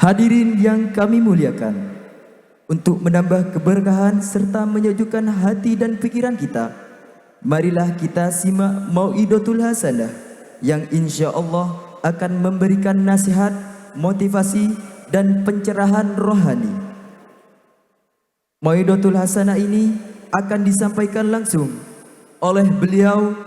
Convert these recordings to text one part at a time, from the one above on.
Hadirin yang kami muliakan, untuk menambah keberkahan serta menyejukkan hati dan pikiran kita, marilah kita simak Mau'idotul Hasanah yang insya Allah akan memberikan nasihat, motivasi, dan pencerahan rohani. Mau'idotul Hasanah ini akan disampaikan langsung oleh beliau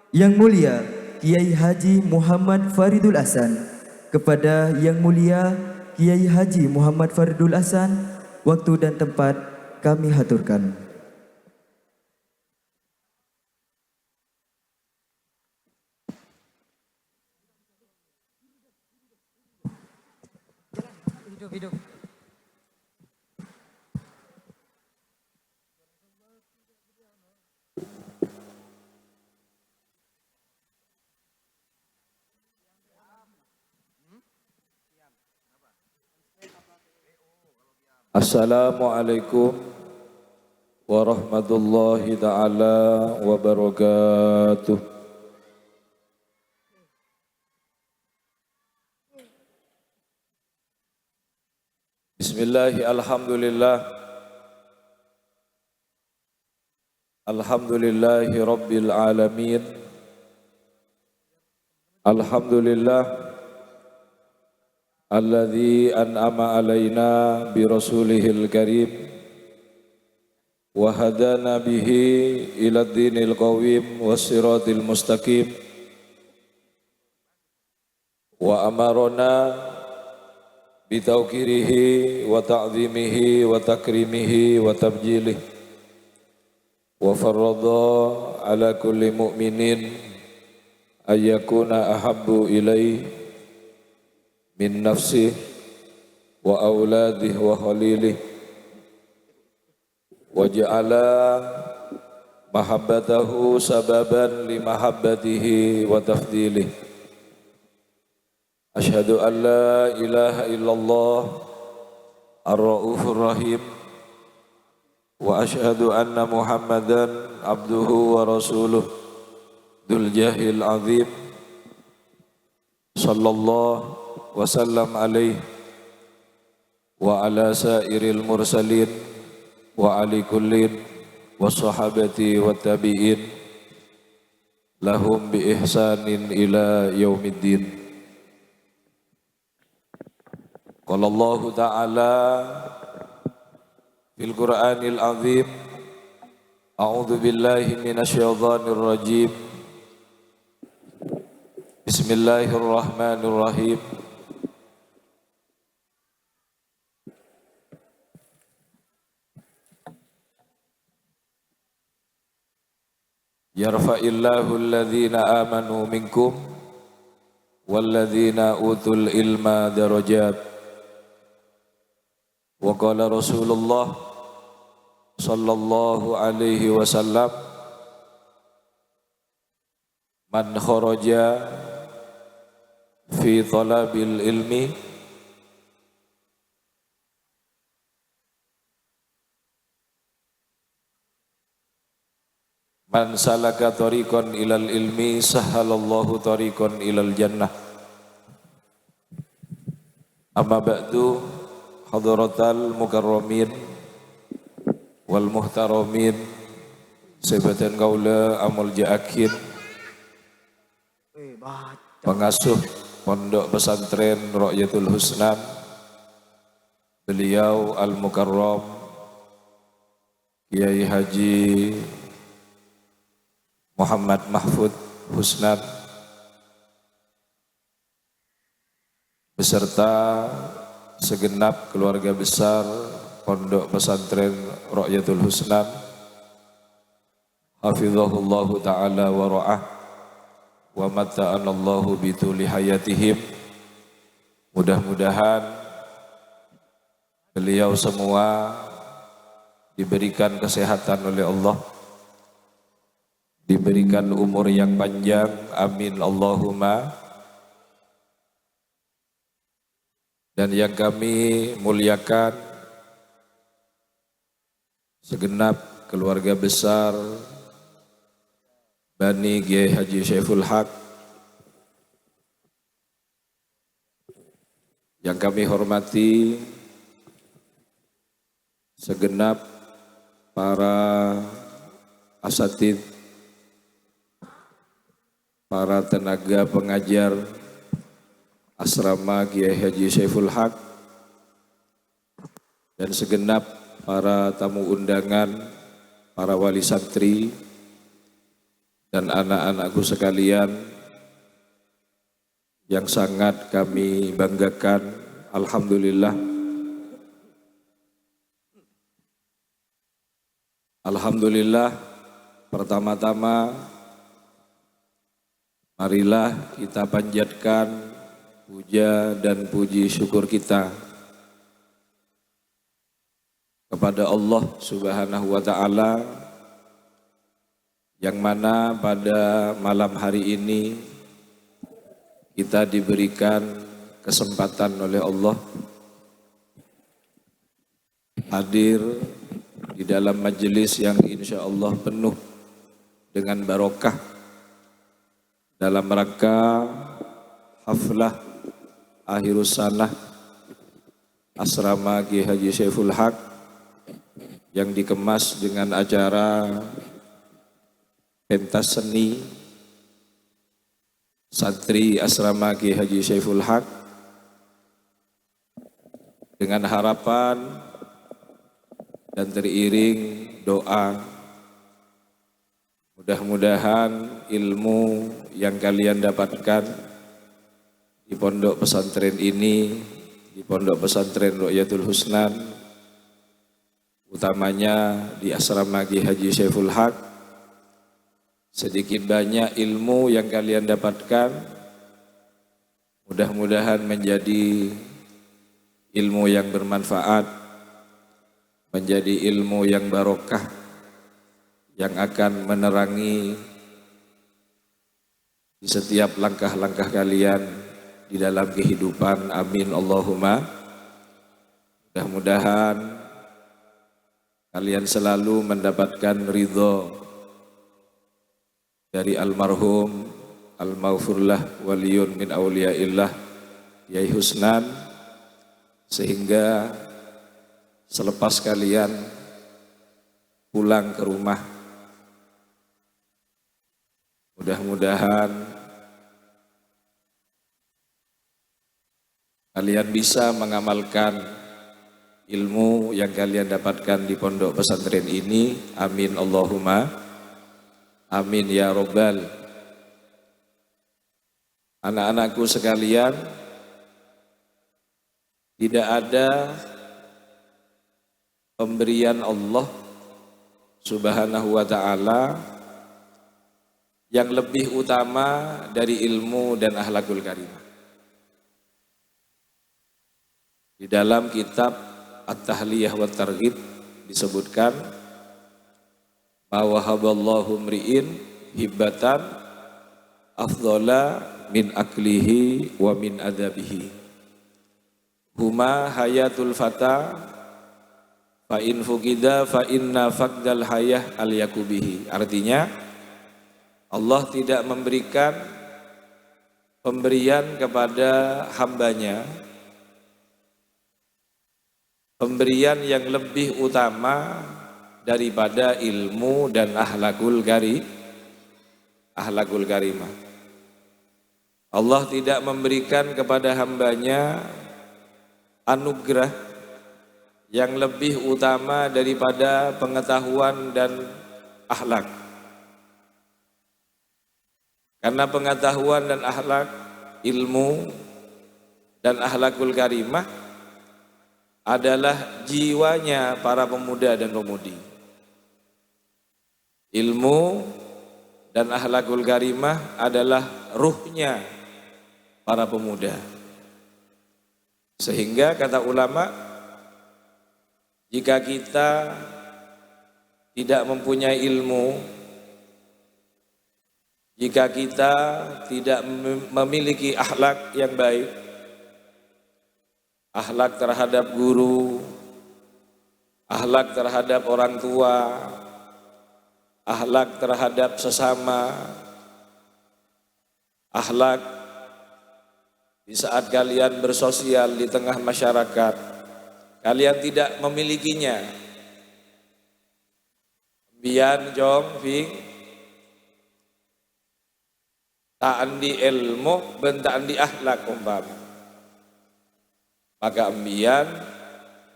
yang mulia Kiai Haji Muhammad Faridul Hasan. Kepada yang mulia Kiai Haji Muhammad Faridul Hasan, waktu dan tempat kami haturkan. Hidup. Assalamualaikum warahmatullahi ta'ala wabarakatuh. Bismillahi alhamdulillah. Alhamdulillahi rabbil alamin. Alhamdulillah alladzi an'ama alaina bi rasulihil karim wa hadana bihi ila dinil qawim wassiratil mustaqim wa amarona bi tawqirihi wa ta'zimihi wa takrimihi wa tabjilihi wa farrada ala kulli mu'minin ayyakuna ahabbu ilaihi min nafsih wa auladih wa khalilih wa ja'ala mahabbatahu sababan li mahabbatihi wa tafdilih. Ashhadu an la ilaha illallah ar-ra'ufur rahim wa ashhadu anna muhammadan abduhu wa rasuluh dzul jahil azim sallallahu wasallam alaihi wa ala sairil mursalin wa ali kullin wa sahabati wa tabi'in lahum bi ihsanin ila yaumiddin. Qala Allah ta'ala fil Qur'anil azim, a'udzu billahi minasyaitonir rajim, bismillahirrahmanirrahim. Yarfa'illahu alladhina amanu minkum walladhina utul ilma darajat. Wa qala Rasulullah sallallahu alaihi wasallam, man kharaja fi talabil ilmi man salaka tariqan ilal ilmi sahalallahu tariqan ilal jannah. Amma ba'du, hadratal mukarramin wal muhtaramin, sebatan kaula amul ja'akin, pengasuh Pondok Pesantren Ra'yatul Husnan, beliau Al-Mukarram Kiai Haji Muhammad Mahfud Husnan beserta segenap keluarga besar Pondok Pesantren Ra'yatul Husnan, hafizahullahu ta'ala wa ra'ah wa matta'anallahu bituli hayatihim. Mudah-mudahan beliau semua diberikan kesehatan oleh Allah, diberikan umur yang panjang, amin Allahumma. Dan yang kami muliakan, segenap keluarga besar Bani Kiai Haji Syaiful Haq Yang kami hormati segenap para asatidz, para tenaga pengajar Asrama Kiai Haji Saiful Haq, dan segenap para tamu undangan, para wali santri, dan anak-anakku sekalian yang sangat kami banggakan. Alhamdulillah, pertama-tama marilah kita panjatkan puja dan puji syukur kita kepada Allah Subhanahu wa Ta'ala, yang mana pada malam hari ini kita diberikan kesempatan oleh Allah hadir di dalam majelis yang insya Allah penuh dengan barokah dalam rangka haflah akhirus sanah Asrama Kiai Haji Saiful Haq yang dikemas dengan acara pentas seni santri Asrama Kiai Haji Saiful Haq, dengan harapan dan teriring doa, mudah-mudahan ilmu yang kalian dapatkan di pondok pesantren ini, di pondok pesantren Ruqyatul Husnan, utamanya di Asrama Kiai Haji Saiful Haq, sedikit banyak ilmu yang kalian dapatkan mudah-mudahan menjadi ilmu yang bermanfaat, menjadi ilmu yang barokah, yang akan menerangi di setiap langkah-langkah kalian di dalam kehidupan. Amin Allahumma. Mudah-mudahan kalian selalu mendapatkan ridho dari almarhum al-maghfurlah waliyun min awliyaillah Kiai Husnan, sehingga selepas kalian pulang ke rumah, mudah-mudahan kalian bisa mengamalkan ilmu yang kalian dapatkan di pondok pesantren ini. Amin Allahumma. Amin ya Rabbal. Anak-anakku sekalian, tidak ada pemberian Allah Subhanahu wa Ta'ala yang lebih utama dari ilmu dan akhlakul karimah. Di dalam kitab At-Tahliyah wa Targhib disebutkan, bahwa haballahu mri'in hibbatan afdhala min aklihi wa min adabihi huma hayatul fata fa in fukida fa inna faqdal hayah al yakubihi. Artinya, Allah tidak memberikan pemberian kepada hambanya, pemberian yang lebih utama daripada ilmu dan akhlakul karimah. Allah tidak memberikan kepada hambanya anugerah yang lebih utama daripada pengetahuan dan akhlak. Karena pengetahuan dan akhlak, ilmu dan akhlakul karimah adalah jiwanya para pemuda dan pemudi. Ilmu dan akhlakul karimah adalah ruhnya para pemuda. Sehingga kata ulama, jika kita tidak mempunyai ilmu, jika kita tidak memiliki akhlak yang baik, akhlak terhadap guru, akhlak terhadap orang tua, akhlak terhadap sesama, akhlak Di saat kalian bersosial di tengah masyarakat, kalian tidak memilikinya. Bian jong fing ta'an di ilmu bentaan di akhlak umpama. Maka ambian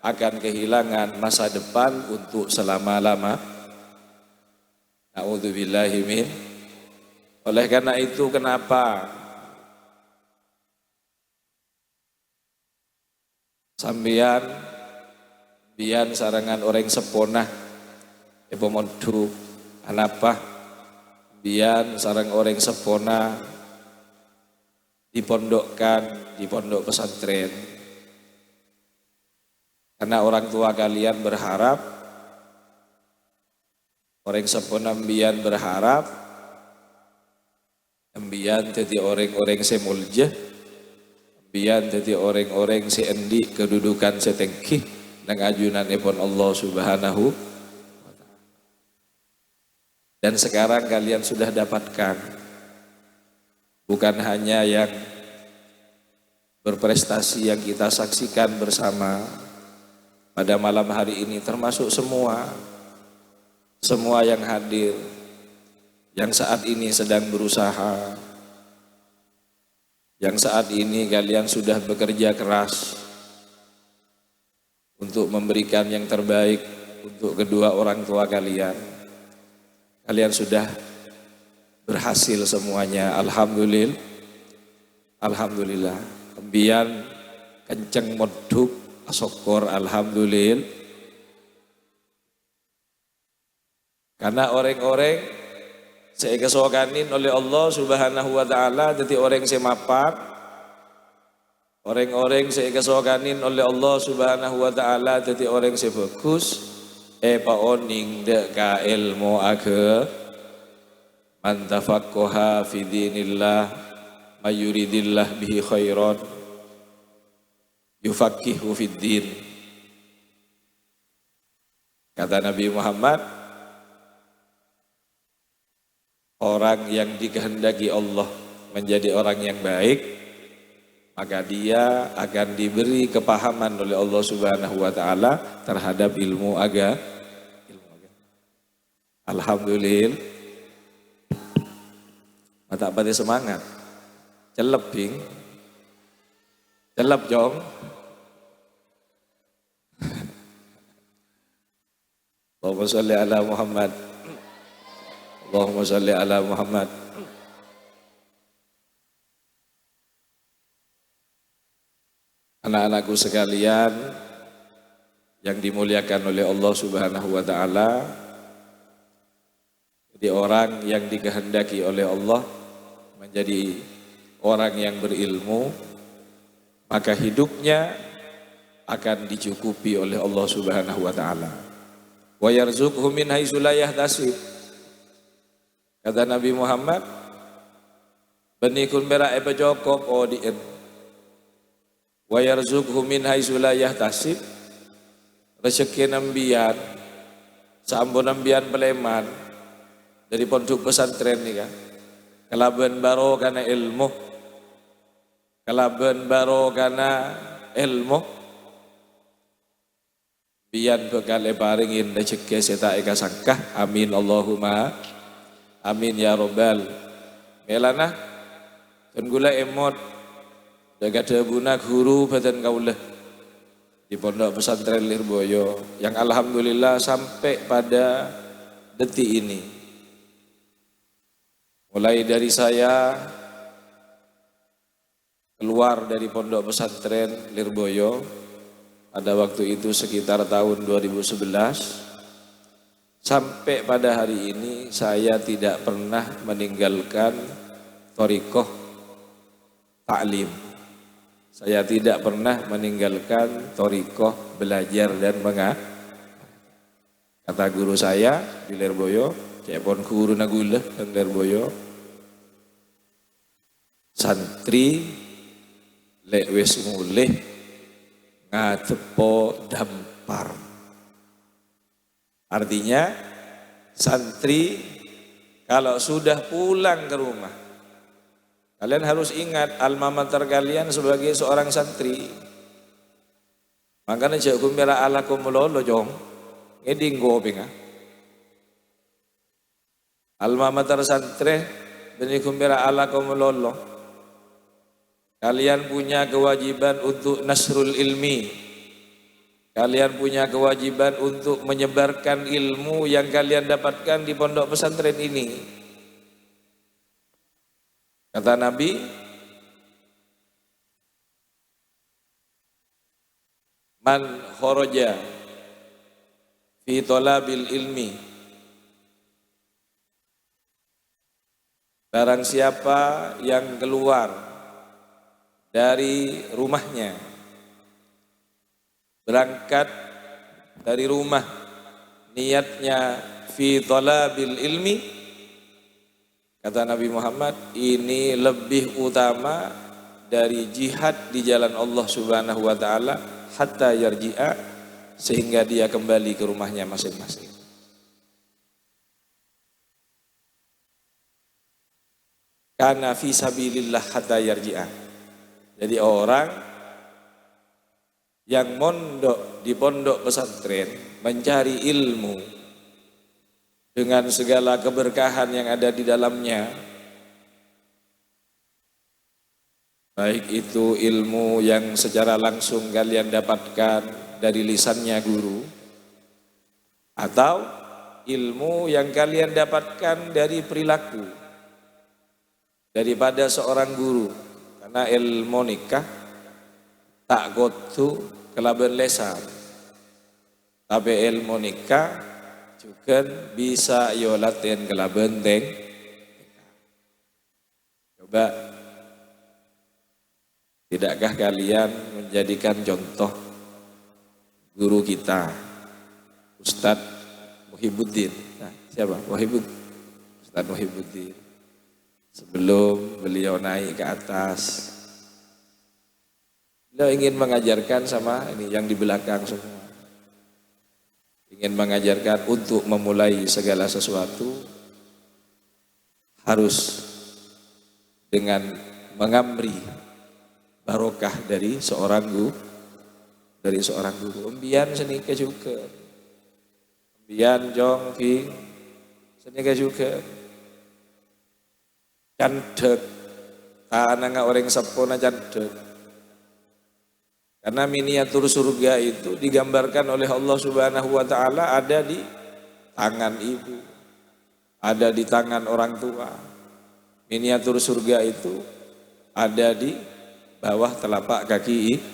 akan kehilangan masa depan untuk selama-lama. Na'udzubillahi min. Oleh karena itu kenapa sambian bian sarangan orang seponah epomontu anapa bian sarang orang sepona dipondokkan di pondok pesantren, karena orang tua kalian berharap, orang sepona bian berharap bian jadi orang-orang semulja, bian jadi orang-orang seendi kedudukan setengkih dan ajunan ipon Allah Subhanahu. Dan sekarang kalian sudah dapatkan, bukan hanya yang berprestasi yang kita saksikan bersama pada malam hari ini, termasuk semua yang hadir, yang saat ini sedang berusaha, yang saat ini kalian sudah bekerja keras untuk memberikan yang terbaik untuk kedua orang tua kalian. Kalian sudah berhasil semuanya, alhamdulillah. Alhamdulillah. Bian kenceng moduk asokor, alhamdulillah. Karena orang-orang seikesokanin oleh Allah Subhanahu wa ta'ala jadi orang semapat, orang-orang seikesokanin oleh Allah Subhanahu wa ta'ala jadi orang sebagus. Paoning de ka ilmu ake man tafaqaha fi dinillah mayuridillah bihi khairan yufaqihu fid din. Kata Nabi Muhammad, orang yang dikehendaki Allah menjadi orang yang baik, maka dia akan diberi kepahaman oleh Allah Subhanahu wa ta'ala terhadap ilmu agama. Alhamdulillah. Mata pada semangat. Celep bing. Celep jong. Allahumma sholli ala Muhammad. Allahumma sholli ala Muhammad. Anak-anakku sekalian yang dimuliakan oleh Allah Subhanahu wa ta'ala, jadi orang yang dikehendaki oleh Allah menjadi orang yang berilmu, maka hidupnya akan dicukupi oleh Allah Subhanahu wa ta'ala. Wa yarzuqhu min haitsu la yahtasib. Kata Nabi Muhammad, benikun berak eba jokop odien. Wa yarzuqhu min haitsu la yahtasib. Rezeki nambian, saambon nambian Peleman dari pondok pesantren nih kan. Kalaban baro kana ilmu. Kalaban baro kana ilmu. Bian bekal paringin rezeki seta eka sangkah. Amin Allahumma. Amin ya robbal. Melana tunggula emot jaga debuna guru badan kaulah di pondok pesantren Lirboyo yang alhamdulillah sampai pada detik ini, mulai dari saya keluar dari pondok pesantren Lirboyo pada waktu itu sekitar tahun 2011 sampai pada hari ini, saya tidak pernah meninggalkan thariqah ta'lim. Saya tidak pernah meninggalkan thariqah belajar dan mengajar. Kata guru saya di Lirboyo, cepon guru nagula dan Lirboyo, santri lek wis mulih ngadepo dampar. Artinya santri kalau sudah pulang ke rumah, Kalian harus ingat alma mater kalian sebagai seorang santri. Makanya jauh kumbira ala kumulolo jong. Ngeding goping. Alma mater santri beni kumbira ala kumulolo. Kalian punya kewajiban untuk nasrul ilmi. Kalian punya kewajiban untuk menyebarkan ilmu yang kalian dapatkan di pondok pesantren ini. Kata Nabi, man kharaja fi talabil ilmi, barang siapa yang keluar dari rumahnya, berangkat dari rumah, niatnya fi talabil ilmi, kata Nabi Muhammad, ini lebih utama dari jihad di jalan Allah Subhanahu wa taala hatta yarji'a, sehingga dia kembali ke rumahnya masing-masing. Kana fi sabilillah hatta yarji'a. Jadi orang yang mondok di pondok pesantren mencari ilmu dengan segala keberkahan yang ada di dalamnya, baik itu ilmu yang secara langsung kalian dapatkan dari lisannya guru, atau ilmu yang kalian dapatkan dari perilaku daripada seorang guru. Karena ilmu nikah tak gotu kelaban lesan, tapi ilmu nikah juga bisa yo latihan kelaban teng. Coba, tidakkah kalian menjadikan contoh guru kita Ustadz Muhibbuddin? Nah, siapa? Ustadz Muhibbuddin. Sebelum beliau naik ke atas, beliau ingin mengajarkan sama ini yang di belakang semua. Ingin mengajarkan untuk memulai segala sesuatu harus dengan mengamri barokah dari seorang guru. Embian senika juga. Embian jong fi senika juga. Candek tanang orang sepona candek. Karena miniatur surga itu digambarkan oleh Allah Subhanahu wa taala ada di tangan ibu, ada di tangan orang tua. Miniatur surga itu ada di bawah telapak kaki ibu.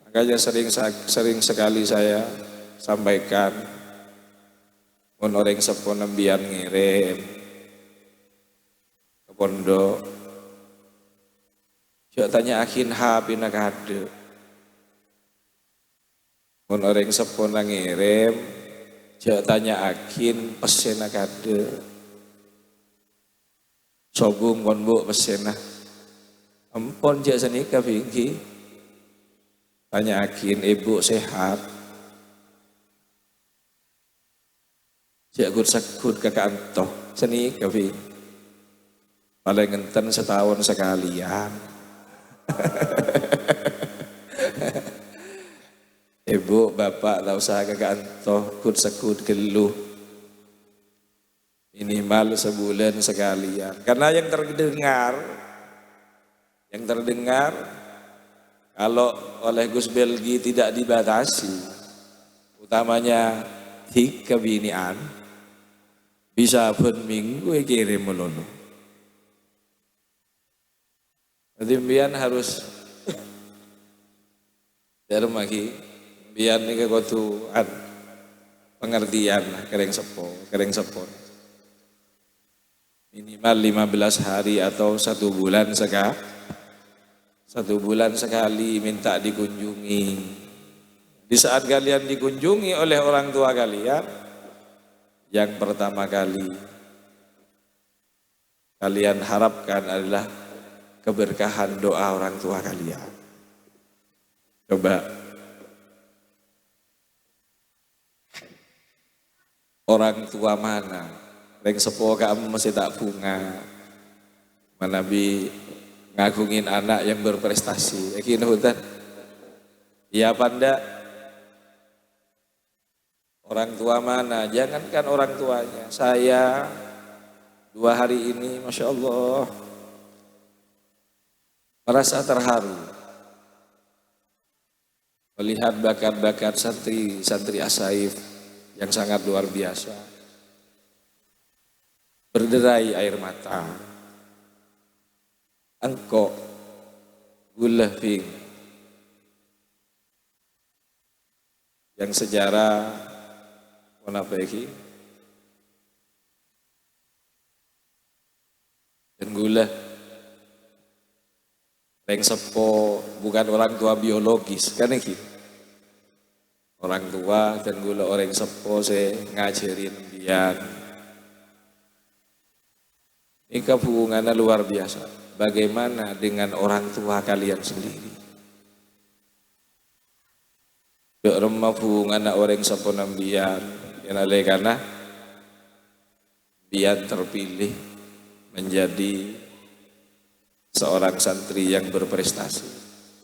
Makanya sering sekali saya sampaikan, mun orang sepon nembian ngirim ke pondok, jauh tanya akin hapina kade. Mun orang sepon ngirim, jauh tanya akin pesena kade. Sobung konbo pesena. Empon jak senika bingki. Tanya akin ibu sehat. Jak gut sekut ke kantor senika bing. Paling ngenten setahun sekalian. Ibu, bapak tak usah ke kantor, kut sekut geluh. Minimal sebulan sekalian. Karena yang terdengar kalau oleh Gus Belgi tidak dibatasi, utamanya 3 binian, bisa pun minggu kirim melulu. Jadi mbian harus dalam lagi, mbian ini kekotuan pengertian kereng sepon. Minimal 15 hari atau 1 bulan sekali. 1 bulan sekali minta dikunjungi. Di saat kalian dikunjungi oleh orang tua kalian, yang pertama kali kalian harapkan adalah keberkahan doa orang tua kalian. Coba, orang tua mana Reng sepo kamu masih tak bunga. Nabi ngagungin anak yang berprestasi. Yakin hutan? Iya apa ndak? Orang tua mana? Jangankan orang tuanya. Saya 2 hari ini, Masya Allah, merasa terharu melihat bakat-bakat santri Asaif yang sangat luar biasa. Berderai air mata. Engkau gula ping yang sejarah kenapa iki dan gula reng sepo bukan orang tua biologis kan iki orang tua dan gula orang sepo saya ngajarin biar ini hubungannya luar biasa. Bagaimana dengan orang tua kalian sendiri? Dek remah hubungan orang seponam biar yang ada karena biar terpilih menjadi seorang santri yang berprestasi.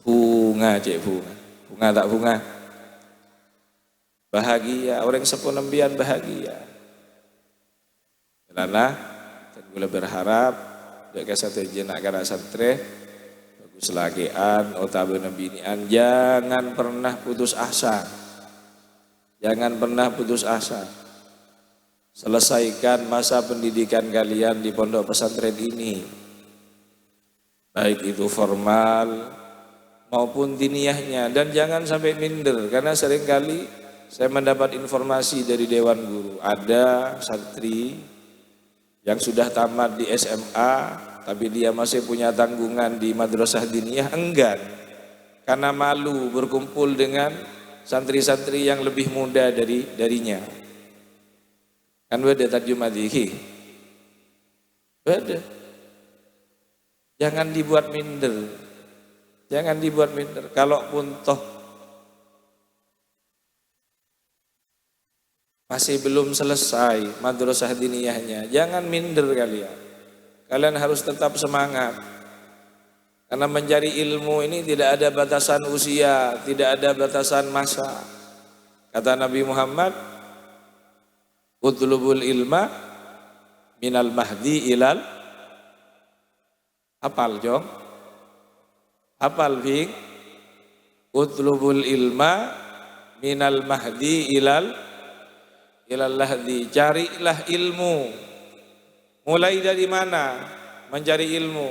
Bunga cek bunga, bunga tak bunga. Bahagia orang seponam biar bahagia. Karena dan gue berharap dekat satu jenak kana santri bagus lagian otabene binian jangan pernah putus asa. Jangan pernah putus asa. Selesaikan masa pendidikan kalian di pondok pesantren ini. Baik itu formal maupun diniyahnya dan jangan sampai minder karena seringkali saya mendapat informasi dari Dewan Guru ada santri yang sudah tamat di SMA, tapi dia masih punya tanggungan di madrasah diniyah, enggan. Karena malu berkumpul dengan santri-santri yang lebih muda darinya. Kan beda tarjumah diki. Beda. Jangan dibuat minder. Jangan dibuat minder. Kalaupun toh masih belum selesai madrasah diniyahnya, jangan minder kalian. Kalian harus tetap semangat. Karena mencari ilmu ini tidak ada batasan usia, tidak ada batasan masa. Kata Nabi Muhammad, utlubul ilma minal mahdi ilal hafal jong. Hafal Bing. Utlubul ilma minal mahdi ilal ilalahdi, carilah ilmu. Mulai dari mana mencari ilmu?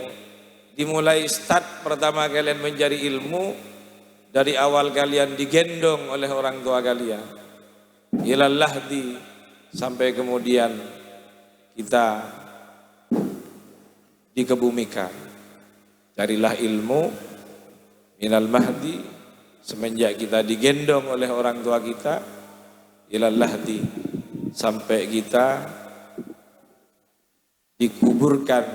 Dimulai start pertama kalian mencari ilmu dari awal kalian digendong oleh orang tua kalian. Ilalahdi sampai kemudian kita dikebumikan. Carilah ilmu minal mahdi semenjak kita digendong oleh orang tua kita ilalahdi sampai kita dikuburkan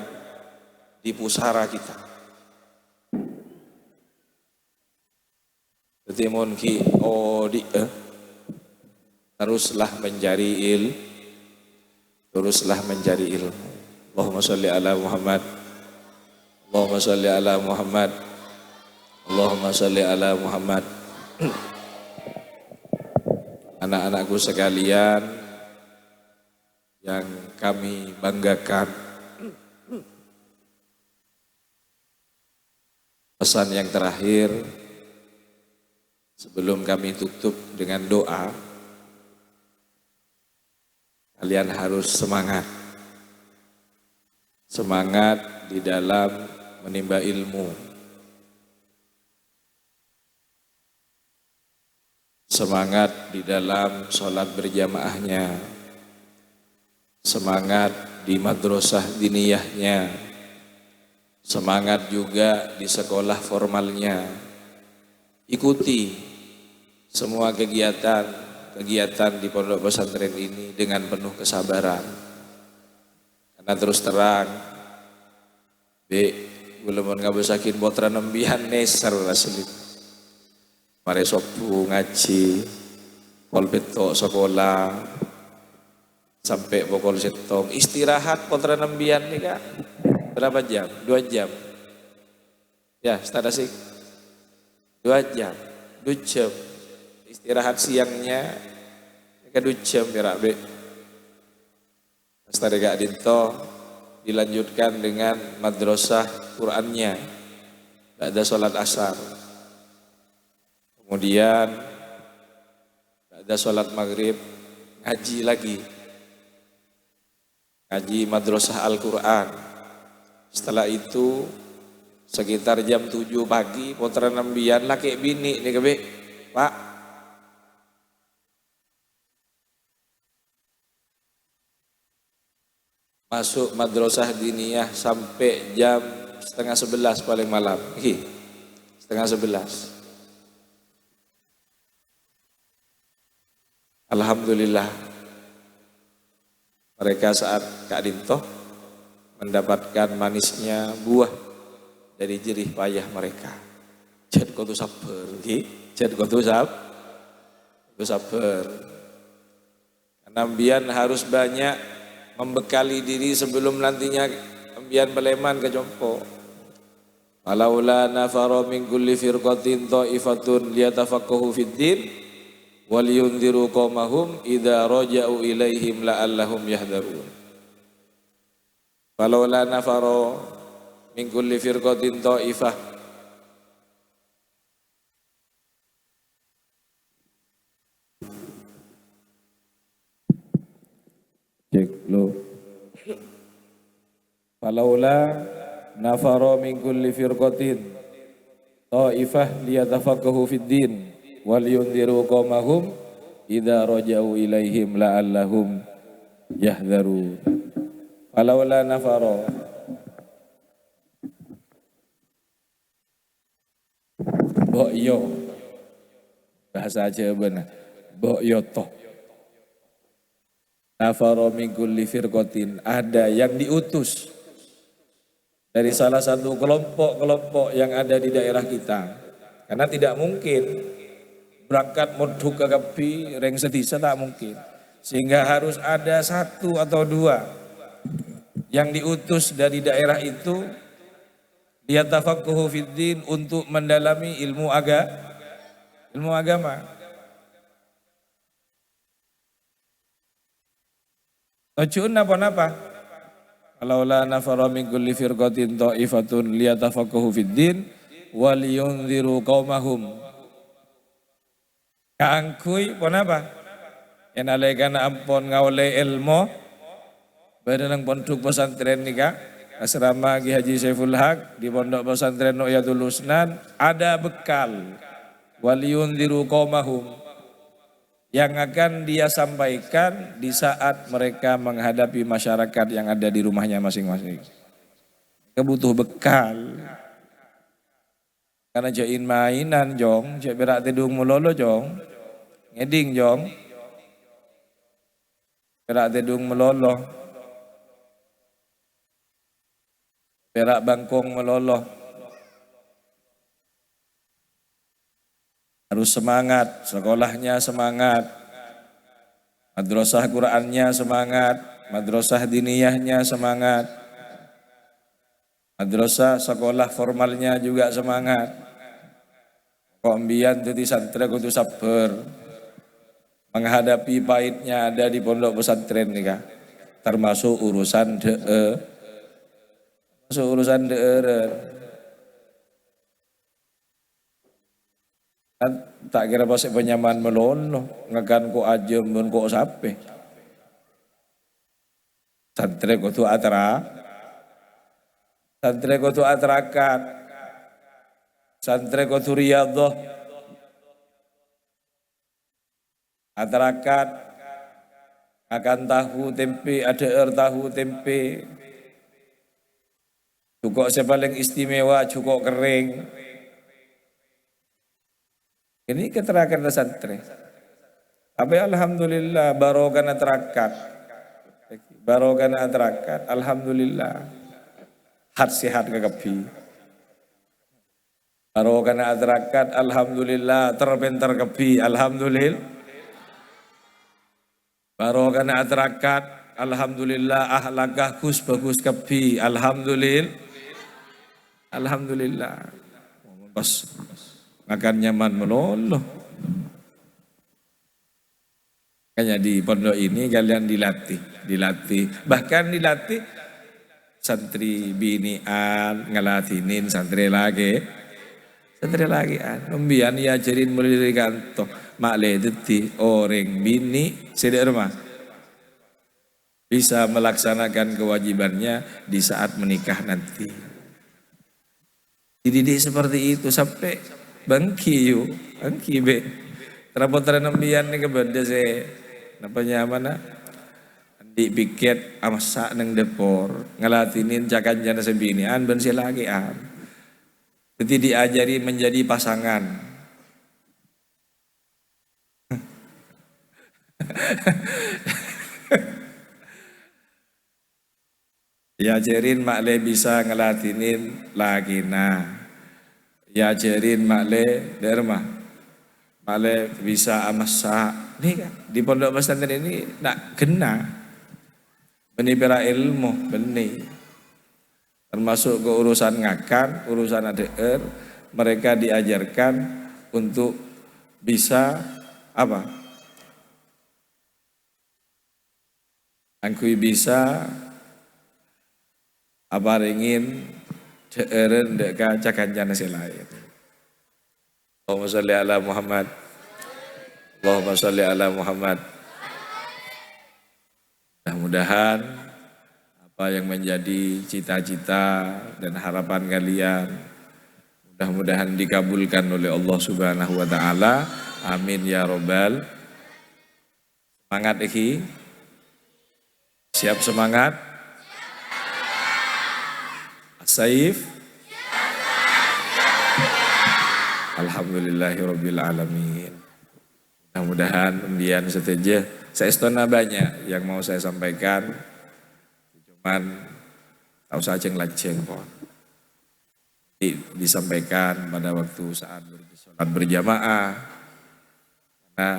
di pusara kita. Ketimun ki teruslah mencari teruslah mencari ilmu. Allahumma sholli ala Muhammad. Allahumma sholli ala Muhammad. Allahumma sholli ala Muhammad. Anak-anakku sekalian yang kami banggakan, pesan yang terakhir sebelum kami tutup dengan doa, kalian harus semangat. Semangat di dalam menimba ilmu. Semangat di dalam sholat berjamaahnya. Semangat di madrasah diniyahnya. Semangat juga di sekolah formalnya. Ikuti semua kegiatan di pondok pesantren ini dengan penuh kesabaran. Karena terus terang, belum ngabesakin botra nembihan neser asli. Mari sopu ngaji, polpeto sekolah, sampai pukul setong. Istirahat kontra nembian nih kak. Berapa jam? 2 jam. Ya, statistik 2 jam. 2 jam. Istirahat siangnya ke 2 jam ya be. Setelah Kak Dinto dilanjutkan dengan madrasah Qur'annya. Ada sholat asar. Kemudian ada sholat maghrib, ngaji lagi. Ngaji madrasah Al-Quran. Setelah itu sekitar jam 7 pagi putra nembian laki bini nih kebe. Pak, masuk madrasah diniyah sampai jam setengah 11 paling malam. Setengah 11. Alhamdulillah mereka saat Kak Dinto mendapatkan manisnya buah dari jerih payah mereka. Jad kau tu sabar, jad kau tu sabar. Karena ambian harus banyak membekali diri sebelum nantinya ambian beleman ke jompo. Walaula nafara min kulli firqatin ta'ifatun liyatafaqahu fid din wal yunziru qaumahum idza raja'u ilaihim la'allahum yahdharun. Walaula nafara min kulli firqatin ta'ifah cek lo. Falaula nafara min kulli firqatin ta'ifah liyatafaqahu fid din wal yunziru qaumahum idza raja'u ilaihim la'allahum yahdharun. Falaula nafara Bokyo bahasa Jawa benar. Bokyo toh. Nafaro min kulli firqatin, ada yang diutus dari salah satu kelompok-kelompok yang ada di daerah kita. Karena tidak mungkin berangkat mudhuk ke kapi reng sedisa, tak mungkin. Sehingga harus ada 1 atau 2 yang diutus dari daerah itu liyatafaqahu fiddin, untuk mendalami ilmu agama. Tujuan apa? Walaula nafara min kulli firqatin ta'ifatun liyatafaqahu fiddin wal yunziru qaumahum. Kaangkui apa? Yang alaikan ampon ngawle ilmu badan pondok pesantren nikah asrama Ki Haji Saiful Haq di pondok pesantren Nu'yatul Husnan ada bekal waliyunziru qaumahum yang akan dia sampaikan di saat mereka menghadapi masyarakat yang ada di rumahnya masing-masing. Kebutuh bekal. Karena jain mainan jong, cek berak tedung melolo jong, ngeding jong, berak tedung melolo. Perak bangkong meloloh. Harus semangat, sekolahnya semangat, madrasah Qur'annya semangat, madrasah diniyahnya semangat, madrasah sekolah formalnya juga semangat. Kok ambian jadi santri kudu sabar menghadapi pahitnya ada di pondok pesantren nih, termasuk urusan kan tak kira pasik penyamaan melono ngakan ko ajem mun ko sape santri ko tu atrakat santri ko tu riyadhah atrakat akan tahu tempe ada tahu tempe cukok sepaling istimewa cukok kering. Ini keterangan santri. Tapi alhamdulillah barokah terakat. Alhamdulillah. Hat sehat kekepi. Barokah terakat. Alhamdulillah terbentar kepi. Alhamdulillah. Barokana aterakat, alhamdulillah ahlakah kus bagus kepi, alhamdulillah, alhamdulillah. Pas makan nyaman meloloh. Makanya di pondok ini kalian dilatih, bahkan dilatih santri binian ngelatinin santri lagi membian diajarin mulai dari kantor mak ledeti orang bini sedek rumah bisa melaksanakan kewajibannya di saat menikah nanti. Dididik seperti itu sampai bangki be terapotran nembian nih kebeda saya napanya mana di piket amasak neng depor ngelatinin cakan jana sebinian ben lagi Jadi diajari menjadi pasangan. Diajarin makle bisa ngelatinin lagina. Diajarin makle derma. Makle bisa amasak. Nih kan di pondok pesantren ini nak kena. Benih pera ilmu, benih. Termasuk ke urusan ngakan, urusan ADR, mereka diajarkan untuk bisa apa? Angkui bisa apa ringin DRN deka cakanjana selain. Allahumma sholli ala Muhammad. Allahumma sholli ala Muhammad. Mudah-mudahan apa yang menjadi cita-cita dan harapan kalian mudah-mudahan dikabulkan oleh Allah Subhanahu wa taala. Amin ya robbal. Semangat iki. Siap semangat? Saif. Alhamdulillahirabbil alamin. Mudah-mudahan pembian seteja saestona banyak yang mau saya sampaikan. Cuman tahu saja ngelaceng pohon. Disampaikan pada waktu saat sholat berjamaah. Nah,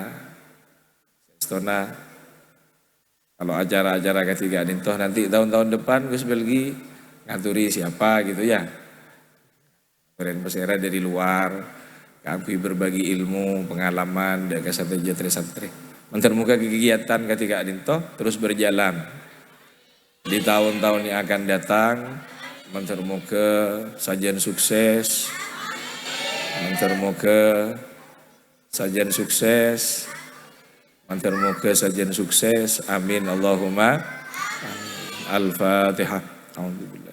setelah kalau acara-acara ketiga toh nanti tahun-tahun depan Gus Belgi ngaturi siapa gitu ya. Keren pesera dari luar, kami berbagi ilmu, pengalaman, dan kesatuan santri. Mentermuka kegiatan ketiga toh terus berjalan. Di tahun-tahun yang akan datang, mentermuka sajian sukses, mentermuka sajian sukses, mentermuka sajian sukses. Amin Allahumma. Al-Fatihah. Alhamdulillah.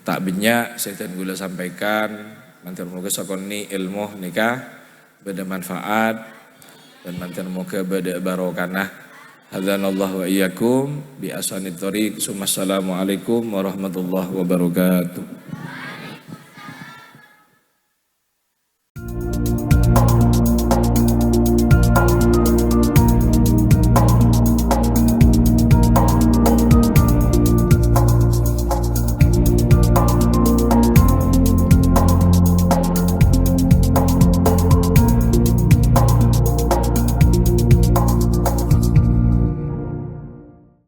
Tak banyak saya gula sampaikan mantan moga sakoni ilmu nikah beda manfaat dan mantan moga beda barokah. Hadzanallahu wa iyyakum bi asani thoriq. Assalamualaikum warahmatullahi wabarakatuh.